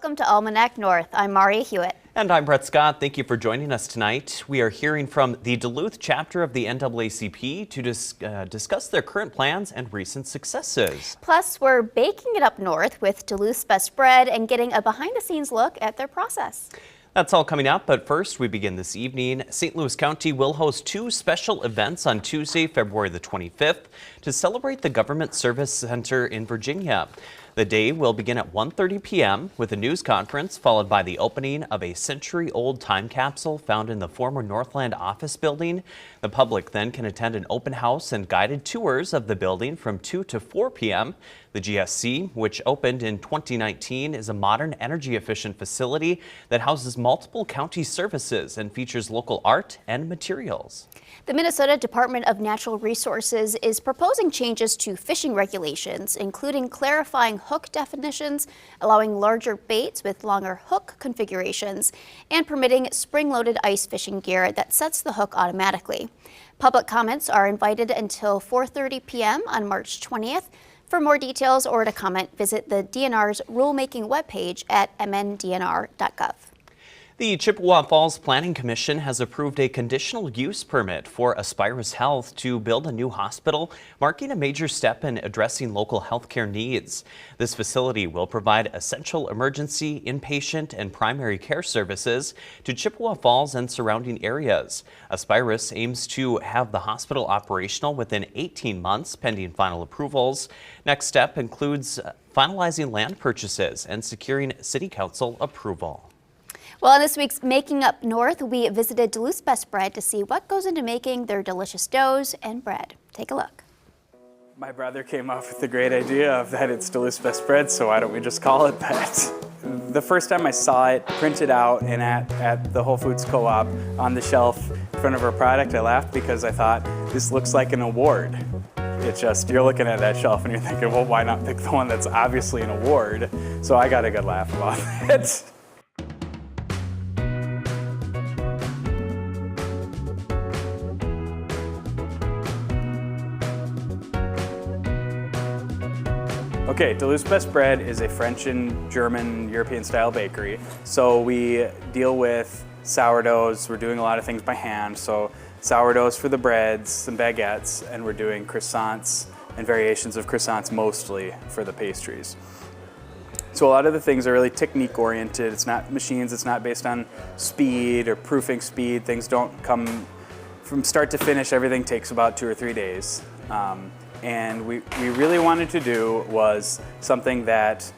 welcome to Almanac North. I'm Maria Hewitt. And I'm Brett Scott. Thank you for joining us tonight. We are hearing from the Duluth chapter of the NAACP to discuss their current plans and recent successes. Plus, we're baking it up north with Duluth's best bread and getting a behind-the-scenes look at their process. That's all coming up, but first we begin this evening. St. Louis County will host two special events on Tuesday, February the 25th to celebrate the Government Service Center in Virginia. The day will begin at 1:30 p.m. with a news conference followed by the opening of a century-old time capsule found in the former Northland office building. The public then can attend an open house and guided tours of the building from 2 to 4 p.m. The GSC, which opened in 2019, is a modern, energy-efficient facility that houses multiple county services and features local art and materials. The Minnesota Department of Natural Resources is proposing changes to fishing regulations, including clarifying hook definitions, allowing larger baits with longer hook configurations, and permitting spring-loaded ice fishing gear that sets the hook automatically. Public comments are invited until 4:30 p.m. on March 20th. For more details or to comment, visit the DNR's rulemaking webpage at mndnr.gov. The Chippewa Falls Planning Commission has approved a conditional use permit for Aspirus Health to build a new hospital, marking a major step in addressing local healthcare needs. This facility will provide essential emergency, inpatient, and primary care services to Chippewa Falls and surrounding areas. Aspirus aims to have the hospital operational within 18 months, pending final approvals. Next step includes finalizing land purchases and securing City Council approval. Well, in this week's Making Up North, we visited Duluth's Best Bread to see what goes into making their delicious doughs and bread. Take a look. My brother came up with the great idea of that it's Duluth's Best Bread, so why don't we just call it that? The first time I saw it printed out and at the Whole Foods Co-op on the shelf in front of our product, I laughed because I thought, this looks like an award. It's just, you're looking at that shelf and you're thinking, well, why not pick the one that's obviously an award? So I got a good laugh about it. Okay, Duluth's Best Bread is a French and German European style bakery. So we deal with sourdoughs. We're doing a lot of things by hand. So sourdoughs for the breads and baguettes, and we're doing croissants and variations of croissants mostly for the pastries. So a lot of the things are really technique oriented. It's not machines, it's not based on speed or proofing speed. Things don't come from start to finish. Everything takes about 2 or 3 days. And we really wanted to do was something that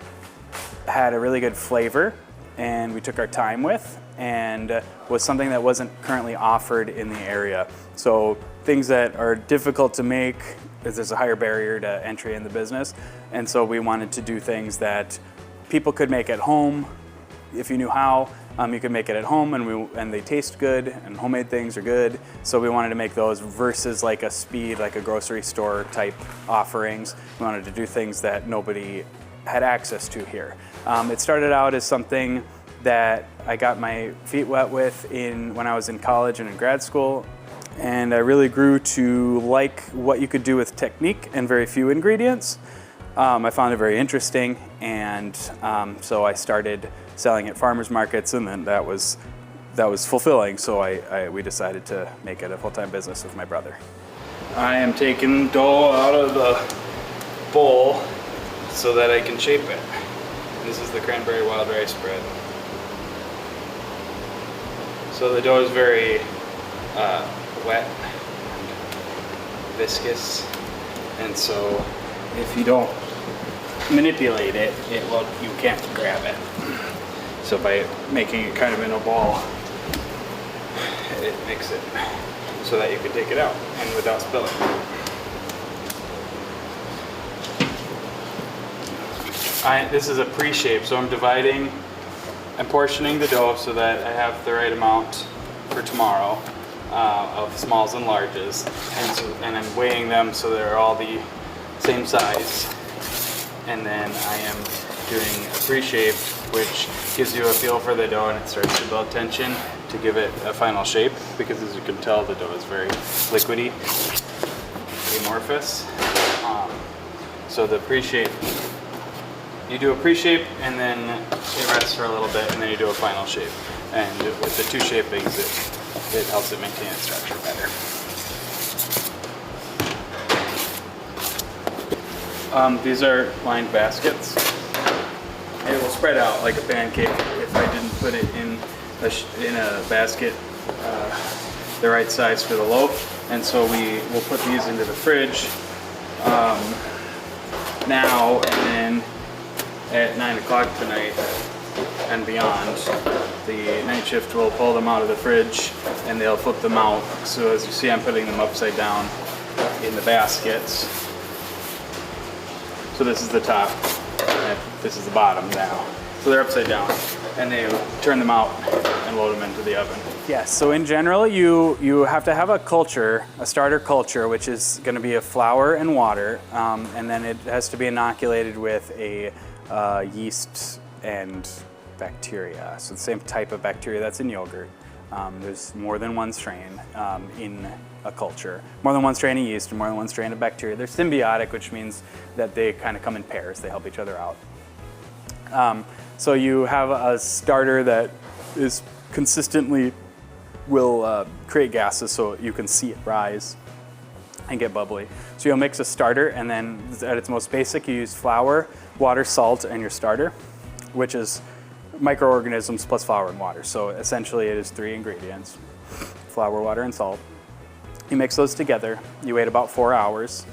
had a really good flavor and we took our time with, and was something that wasn't currently offered in the area. So things that are difficult to make, there's a higher barrier to entry in the business, and so we wanted to do things that people could make at home if you knew how. You can make it at home, and they taste good, and homemade things are good. So we wanted to make those versus like a speed, like a grocery store type offerings. We wanted to do things that nobody had access to here. It started out as something that I got my feet wet with when I was in college and in grad school. And I really grew to like what you could do with technique and very few ingredients. I found it very interesting, and so I started selling at farmers markets, and then that was fulfilling. So we decided to make it a full-time business with my brother. I am taking dough out of the bowl so that I can shape it. This is the cranberry wild rice bread. So the dough is very wet and viscous, and so if you don't manipulate it, you can't grab it. So by making it kind of in a ball, it makes it so that you can take it out and without spilling. This is a pre-shape, so I'm portioning the dough so that I have the right amount for tomorrow of smalls and larges, and I'm weighing them so they're all the same size. And then I am doing a pre-shape, which gives you a feel for the dough, and it starts to build tension to give it a final shape, because as you can tell, the dough is very liquidy, amorphous. So the pre-shape you do a pre-shape and then it rests for a little bit and then you do a final shape. And with the two shapings, it helps it maintain its structure better. These are lined baskets. It will spread out like a pancake if I didn't put it in a basket the right size for the loaf. And so we will put these into the fridge now, and then at 9 o'clock tonight and beyond, the night shift will pull them out of the fridge and they'll flip them out. So as you see, I'm putting them upside down in the baskets. So this is the top, and this is the bottom now. So they're upside down, and they turn them out and load them into the oven. Yes, so in general, you have to have a culture, a starter culture, which is going to be of flour and water, and then it has to be inoculated with a yeast and bacteria. So the same type of bacteria that's in yogurt. There's more than one strain in a culture, more than one strain of yeast and more than one strain of bacteria. They're symbiotic, which means that they kind of come in pairs. They help each other out. So you have a starter that is consistently will create gases so you can see it rise and get bubbly. So you'll mix a starter, and then at its most basic, you use flour, water, salt, and your starter, which is microorganisms plus flour and water. So essentially it is 3 ingredients: flour, water, and salt. You mix those together. You wait about 4 hours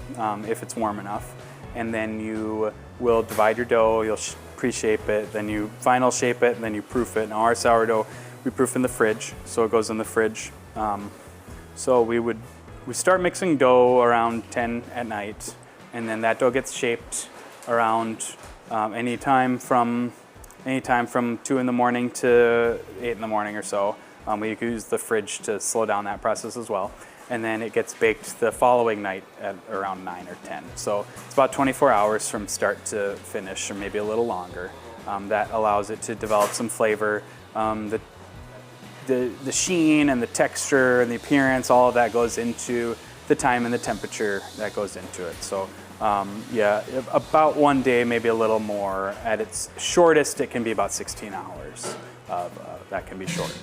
if it's warm enough, and then you will divide your dough. You'll pre-shape it, then you final shape it, and then you proof it. Now our sourdough we proof in the fridge, so it goes in the fridge. So we start mixing dough around 10 at night, and then that dough gets shaped around anytime from 2 in the morning to 8 in the morning or so. We could use the fridge to slow down that process as well. And then it gets baked the following night at around 9 or 10. So it's about 24 hours from start to finish, or maybe a little longer. That allows it to develop some flavor. The sheen and the texture and the appearance, all of that goes into the time and the temperature that goes into it. So yeah, about 1 day, maybe a little more. At its shortest, it can be about 16 hours. That can be shortened.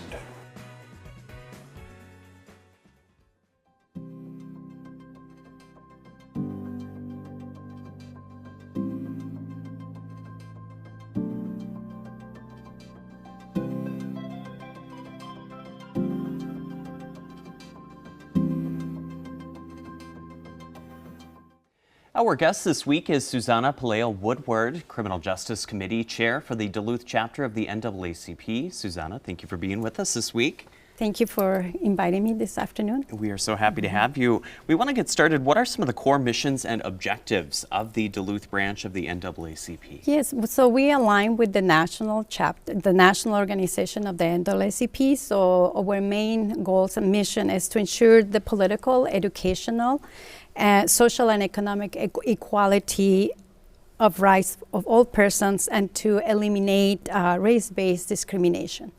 Our guest this week is Susanna Palayo-Woodward, Criminal Justice Committee Chair for the Duluth chapter of the NAACP. Susanna, thank you for being with us this week. Thank you for inviting me this afternoon. We are so happy to have you. We want to get started. What are some of the core missions and objectives of the Duluth branch of the NAACP? Yes, so we align with the national chapter, the national organization of the NAACP. So our main goals and mission is to ensure the political, educational, social and economic equality of rights of all persons, and to eliminate race-based discrimination.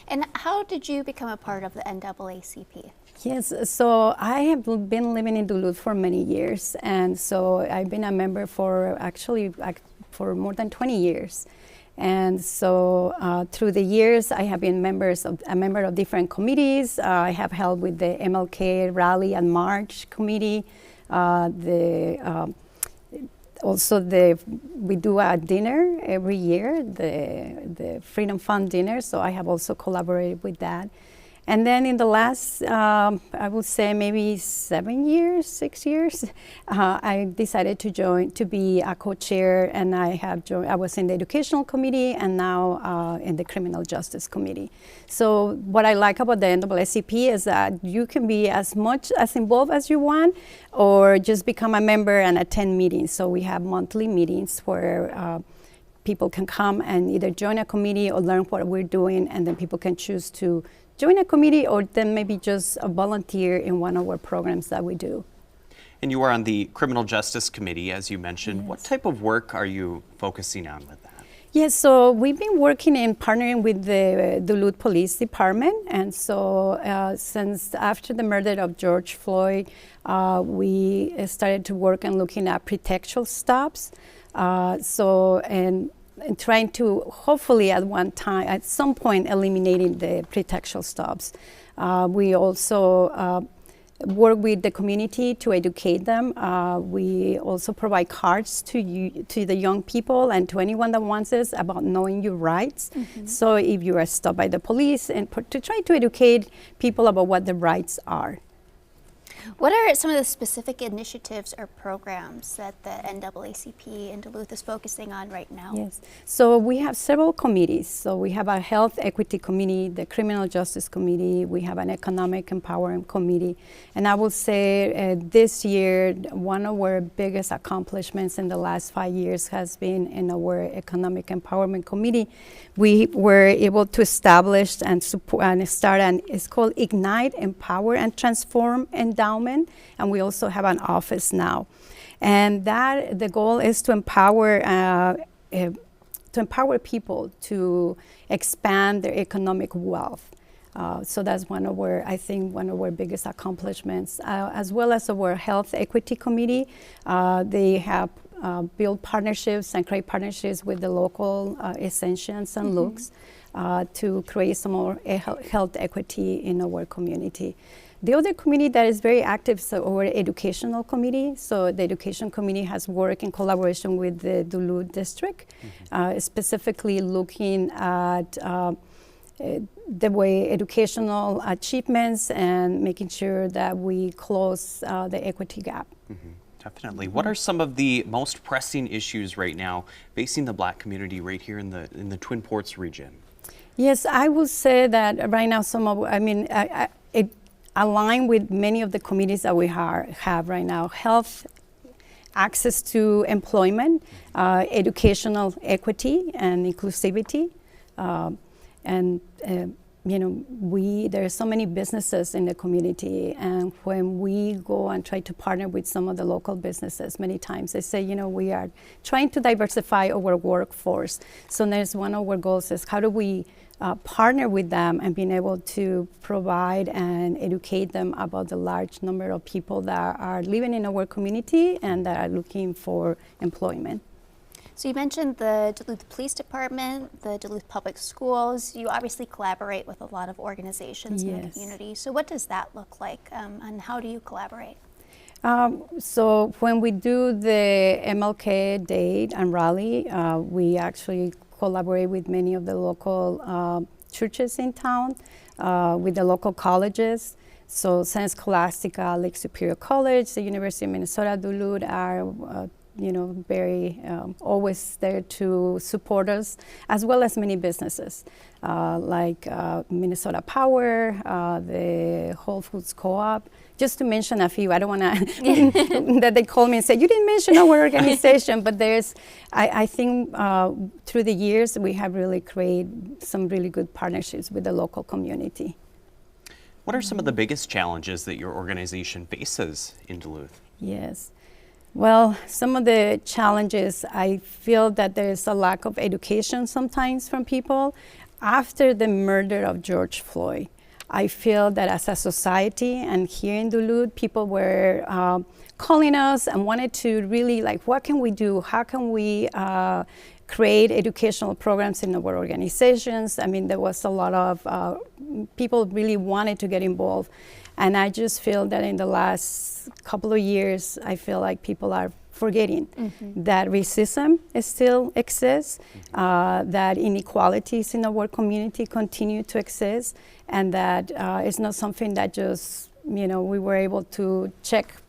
And how did you become a part of the NAACP? Yes, so I have been living in Duluth for many years, and so I've been a member for for more than 20 years. And so through the years, I have been a member of different committees. I have held with the MLK Rally and March Committee. We do a dinner every year, the Freedom Fund dinner. So I have also collaborated with that. And then in the last, I would say maybe 6 years, I decided to be a co-chair, and I was in the Educational Committee and now in the Criminal Justice Committee. So what I like about the NAACP is that you can be as much as involved as you want, or just become a member and attend meetings. So we have monthly meetings where people can come and either join a committee or learn what we're doing, and then people can choose to join a committee or then maybe just volunteer in one of our programs that we do. And you are on the Criminal Justice Committee, as you mentioned. Yes. What type of work are you focusing on with that? Yes, so we've been working and partnering with the Duluth Police Department. And so since after the murder of George Floyd, we started to work and looking at pretextual stops. And trying to hopefully at some point eliminating the pretextual stops. We also work with the community to educate them. We also provide cards to the young people and to anyone that wants this about knowing your rights. So if you are stopped by the police, and to try to educate people about what the rights are. What are some of the specific initiatives or programs that the NAACP in Duluth is focusing on right now? Yes, so we have several committees. So we have a health equity committee, the criminal justice committee, we have an economic empowerment committee. And I will say this year, one of our biggest accomplishments in the last 5 years has been in our economic empowerment committee. We were able to establish and support and start it's called Ignite, Empower, and Transform Endowment, and we also have an office now. And the goal is to empower people to expand their economic wealth. So that's one of our biggest accomplishments, as well as our health equity committee. They have built partnerships and create partnerships with the local Essentials and Looks to create some more health equity in our community. The other committee that is very active is our educational committee. So the education committee has worked in collaboration with the Duluth district, specifically looking at the way educational achievements and making sure that we close the equity gap. Definitely. What are some of the most pressing issues right now facing the Black community right here in the Twin Ports region? Yes, I would say that right now it aligns with many of the committees that we have right now. Health, access to employment, educational equity and inclusivity, there are so many businesses in the community, and when we go and try to partner with some of the local businesses, many times they say, we are trying to diversify our workforce. So there's one of our goals is how do we partner with them and being able to provide and educate them about the large number of people that are living in our community and that are looking for employment. So you mentioned the Duluth Police Department, the Duluth Public Schools. You obviously collaborate with a lot of organizations in the community. So what does that look like, and how do you collaborate? So when we do the MLK Day and rally, we actually collaborate with many of the local churches in town, with the local colleges. So St. Scholastica, Lake Superior College, the University of Minnesota Duluth are very always there to support us, as well as many businesses like Minnesota Power, the Whole Foods Co-op, just to mention a few. I don't want to that they call me and say, you didn't mention our organization, but I think through the years we have really created some really good partnerships with the local community. What are some of the biggest challenges that your organization faces in Duluth? Yes. Well, some of the challenges, I feel that there's a lack of education sometimes from people. After the murder of George Floyd, I feel that as a society and here in Duluth, people were calling us and wanted to really what can we do? How can we create educational programs in our organizations? There was a lot of people really wanted to get involved. And I just feel that in the last couple of years, I feel like people are forgetting that racism still exists, that inequalities in our community continue to exist, and that it's not something that just, we were able to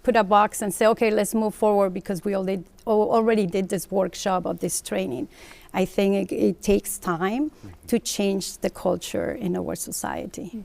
put a box and say, okay, let's move forward because we already did this workshop of this training. I think it takes time to change the culture in our society.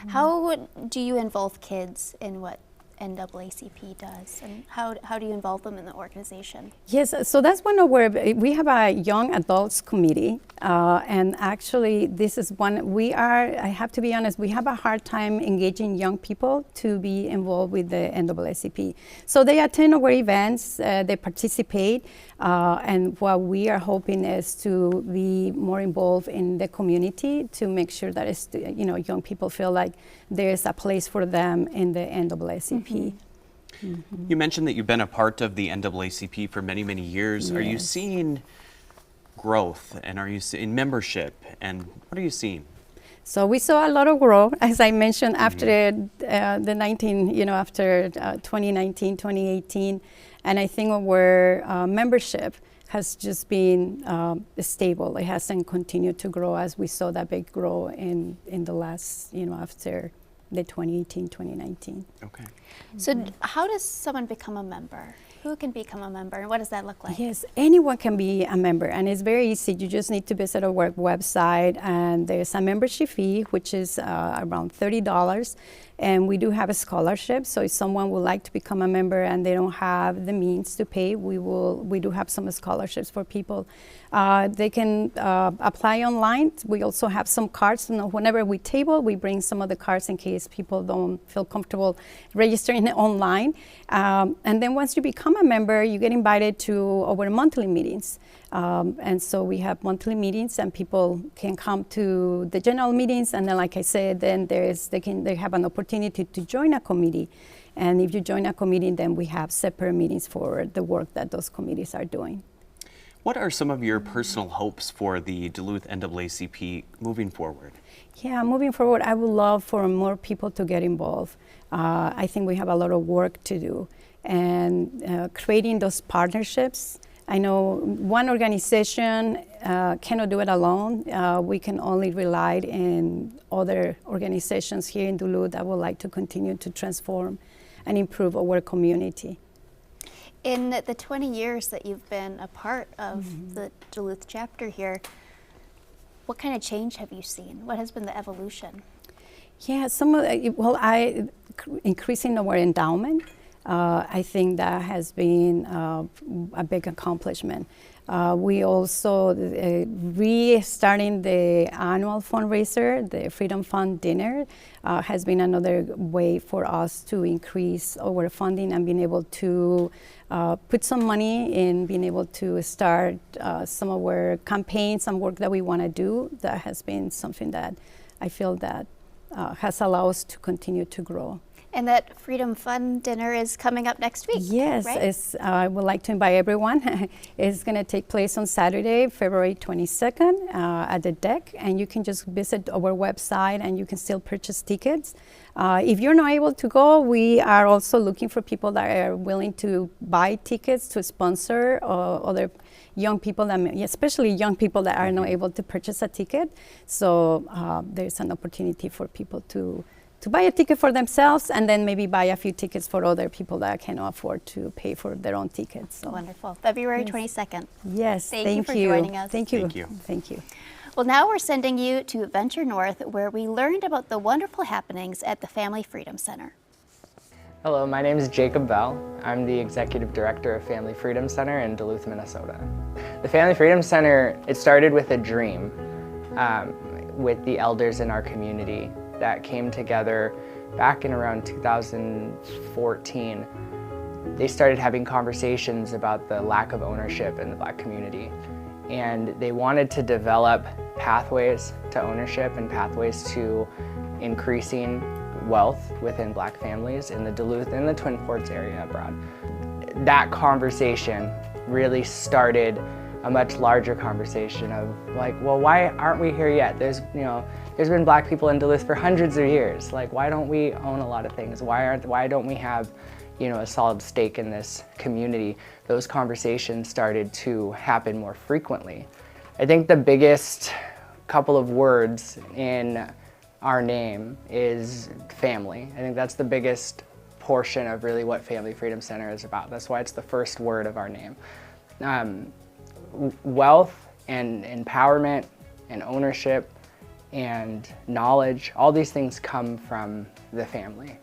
How do you involve kids in what NAACP does, and how do you involve them in the organization? Yes, so that's one of we have a young adults committee, and actually this is I have to be honest, we have a hard time engaging young people to be involved with the NAACP. So they attend our events, they participate, and what we are hoping is to be more involved in the community to make sure that young people feel like there's a place for them in the NAACP. You mentioned that you've been a part of the NAACP for many, many years. Are you Yes. seeing growth, and are you seeing membership, and what are you seeing? So we saw a lot of growth, as I mentioned, after after 2019, 2018, and I think our membership has just been stable. It hasn't continued to grow as we saw that big grow in the last, after the 2018, 2019. Okay. So how does someone become a member? Who can become a member, and what does that look like? Yes, anyone can be a member, and it's very easy. You just need to visit our website, and there's a membership fee, which is around $30. And we do have a scholarship, so if someone would like to become a member and they don't have the means to pay, we do have some scholarships for people. They can apply online. We also have some cards. Whenever we table, we bring some of the cards in case people don't feel comfortable registering online. And then once you become a member, you get invited to our monthly meetings. And so we have monthly meetings, and people can come to the general meetings. And then, like I said, then they have an opportunity to join a committee. And if you join a committee, then we have separate meetings for the work that those committees are doing. What are some of your personal hopes for the Duluth NAACP moving forward? Yeah, moving forward, I would love for more people to get involved. I think we have a lot of work to do, and creating those partnerships. I know one organization cannot do it alone. We can only rely on other organizations here in Duluth that would like to continue to transform and improve our community. In the 20 years that you've been a part of the Duluth chapter here, what kind of change have you seen? What has been the evolution? Yeah, increasing our endowment. I think that has been a big accomplishment. We also restarting the annual fundraiser, the Freedom Fund Dinner, has been another way for us to increase our funding and being able to put some money in being able to start some of our campaigns and work that we want to do. That has been something that I feel that has allowed us to continue to grow. And that Freedom Fund Dinner is coming up next week. Yes, right? I would like to invite everyone. It's going to take place on Saturday, February 22nd at the deck, and you can just visit our website and you can still purchase tickets. If you're not able to go, we are also looking for people that are willing to buy tickets to sponsor other young people, especially young people that are not able to purchase a ticket. So there's an opportunity for people to buy a ticket for themselves and then maybe buy a few tickets for other people that cannot afford to pay for their own tickets. So. Wonderful. February 22nd. Yes, Thank you for joining us. Thank you. Thank you. Thank you. Well, now we're sending you to Adventure North, where we learned about the wonderful happenings at the Family Freedom Center. Hello, my name is Jacob Bell. I'm the Executive Director of Family Freedom Center in Duluth, Minnesota. The Family Freedom Center, it started with a dream with the elders in our community that came together back in around 2014. They started having conversations about the lack of ownership in the Black community. And they wanted to develop pathways to ownership and pathways to increasing wealth within Black families in the Duluth and the Twin Forks area abroad. That conversation really started a much larger conversation of like, well, why aren't we here yet? There's been Black people in Duluth for hundreds of years. Like, why don't we own a lot of things? Why don't we have, a solid stake in this community? Those conversations started to happen more frequently. I think the biggest couple of words in our name is family. I think that's the biggest portion of really what Family Freedom Center is about. That's why it's the first word of our name. Wealth and empowerment and ownership and knowledge, all these things come from the family.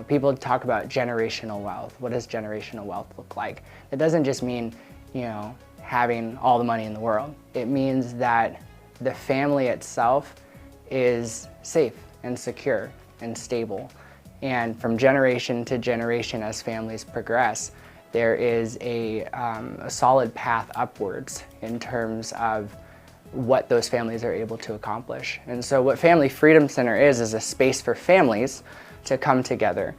People talk about generational wealth. What does generational wealth look like? It doesn't just mean, having all the money in the world. It means that the family itself is safe and secure and stable. And from generation to generation, as families progress, there is a solid path upwards in terms of what those families are able to accomplish. And so what Family Freedom Center is a space for families to come together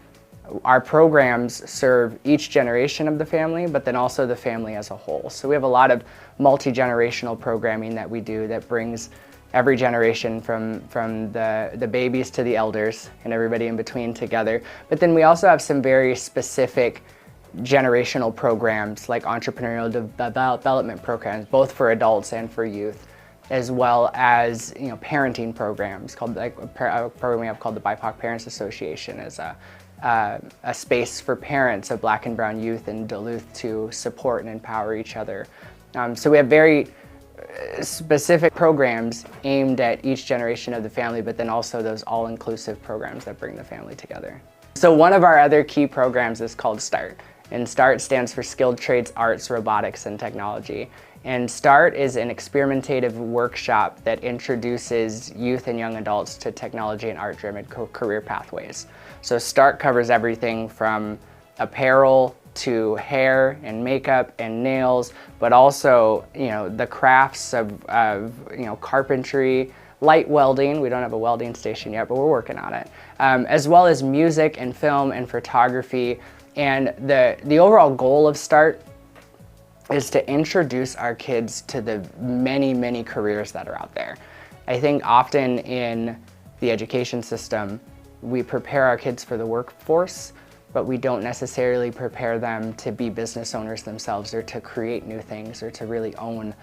our programs serve each generation of the family, but then also the family as a whole. So we have a lot of multi-generational programming that we do that brings every generation from the babies to the elders and everybody in between together. But then we also have some very specific generational programs like entrepreneurial development programs, both for adults and for youth, as well as parenting programs called like a program we have called the BIPOC Parents Association as a space for parents of Black and brown youth in Duluth to support and empower each other. So we have very specific programs aimed at each generation of the family, but then also those all-inclusive programs that bring the family together. So one of our other key programs is called START. And START stands for Skilled Trades, Arts, Robotics, and Technology. And START is an experimentative workshop that introduces youth and young adults to technology and art-driven career pathways. So START covers everything from apparel to hair and makeup and nails, but also the crafts of carpentry, light welding. We don't have a welding station yet, but we're working on it. As well as music and film and photography. And the overall goal of START is to introduce our kids to the many, many careers that are out there. I think often in the education system, we prepare our kids for the workforce, but we don't necessarily prepare them to be business owners themselves or to create new things or to really own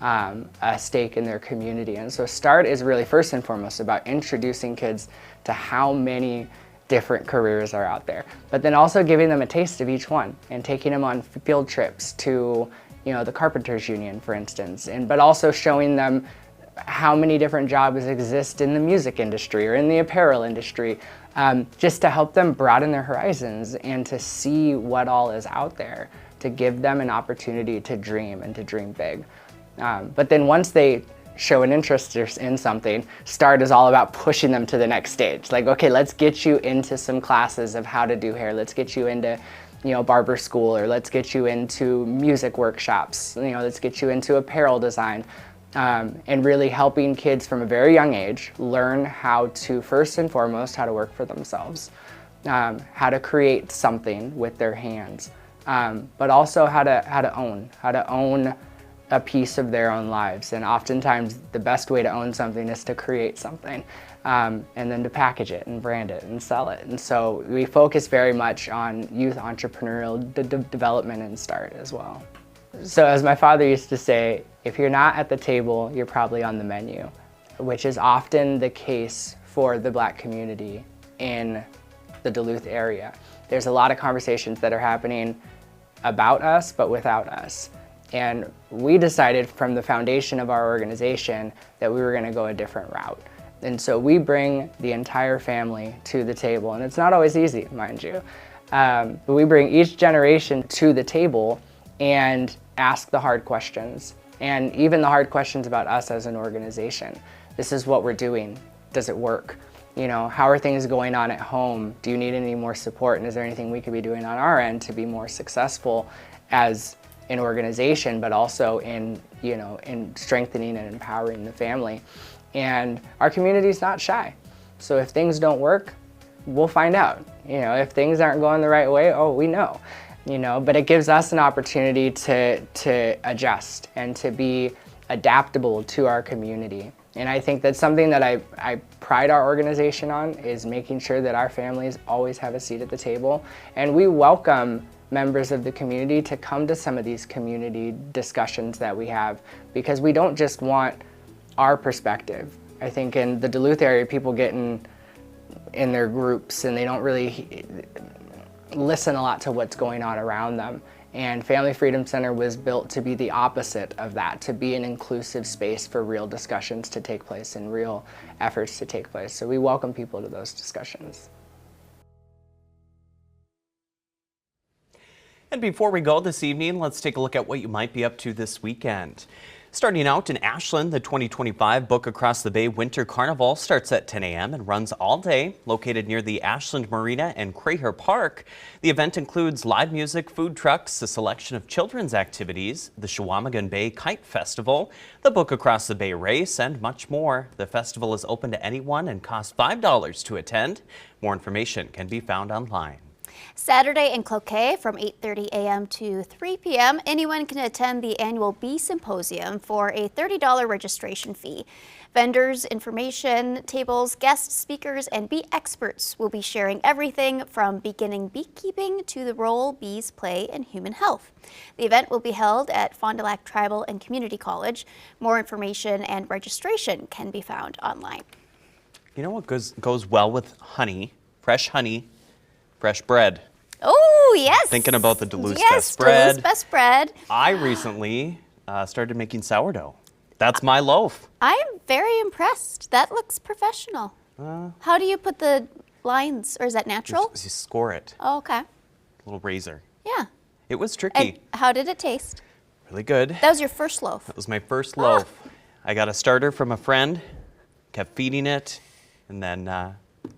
a stake in their community. And so START is really first and foremost about introducing kids to how many different careers are out there, but then also giving them a taste of each one and taking them on field trips to the Carpenters Union, for instance, but also showing them how many different jobs exist in the music industry or in the apparel industry, just to help them broaden their horizons and to see what all is out there, to give them an opportunity to dream and to dream big. But then once they show an interest in something, START is all about pushing them to the next stage. Like, okay, let's get you into some classes of how to do hair. Let's get you into, barber school, or let's get you into music workshops. Let's get you into apparel design, and really helping kids from a very young age learn how to, first and foremost, how to work for themselves, how to create something with their hands, but also how to own a piece of their own lives. And oftentimes the best way to own something is to create something, and then to package it and brand it and sell it. And so we focus very much on youth entrepreneurial development and START as well. So as my father used to say, if you're not at the table, you're probably on the menu, which is often the case for the Black community in the Duluth area. There's a lot of conversations that are happening about us, but without us. And we decided from the foundation of our organization that we were going to go a different route. And so we bring the entire family to the table. And it's not always easy, mind you. But we bring each generation to the table and ask the hard questions. And even the hard questions about us as an organization. This is what we're doing. Does it work? How are things going on at home? Do you need any more support? And is there anything we could be doing on our end to be more successful as an organization, but also in strengthening and empowering the family? And our community is not shy. So if things don't work, we'll find out. If things aren't going the right way, we know. But it gives us an opportunity to adjust and to be adaptable to our community. And I think that's something that I pride our organization on, is making sure that our families always have a seat at the table. And we welcome members of the community to come to some of these community discussions that we have, because we don't just want our perspective. I think in the Duluth area, people get in their groups and they don't really listen a lot to what's going on around them. And Family Freedom Center was built to be the opposite of that, to be an inclusive space for real discussions to take place and real efforts to take place. So we welcome people to those discussions. And before we go this evening, let's take a look at what you might be up to this weekend. Starting out in Ashland, the 2025 Book Across the Bay Winter Carnival starts at 10 a.m. and runs all day. Located near the Ashland Marina and Craher Park, the event includes live music, food trucks, a selection of children's activities, the Chequamegon Bay Kite Festival, the Book Across the Bay Race, and much more. The festival is open to anyone and costs $5 to attend. More information can be found online. Saturday in Cloquet from 8:30 a.m. to 3 p.m., anyone can attend the annual Bee Symposium for a $30 registration fee. Vendors, information tables, guest speakers, and bee experts will be sharing everything from beginning beekeeping to the role bees play in human health. The event will be held at Fond du Lac Tribal and Community College. More information and registration can be found online. You know what goes well with honey? Fresh honey, fresh bread. Oh, yes. Thinking about the Duluth yes, Best Bread. Duluth Best Bread. I recently started making sourdough. That's my loaf. I'm very impressed. That looks professional. How do you put the lines, or is that natural? You score it. Oh, okay. Little razor. Yeah. It was tricky. And how did it taste? Really good. That was your first loaf. That was my first loaf. I got a starter from a friend, kept feeding it, and then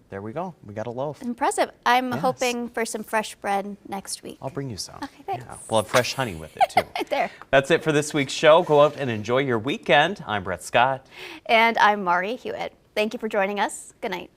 there we go. We got a loaf. Impressive. I'm Yes. hoping for some fresh bread next week. I'll bring you some. Okay, thanks. Yeah, we'll have fresh honey with it too. Right there. That's it for this week's show. Go out and enjoy your weekend. I'm Brett Scott. And I'm Mari Hewitt. Thank you for joining us. Good night.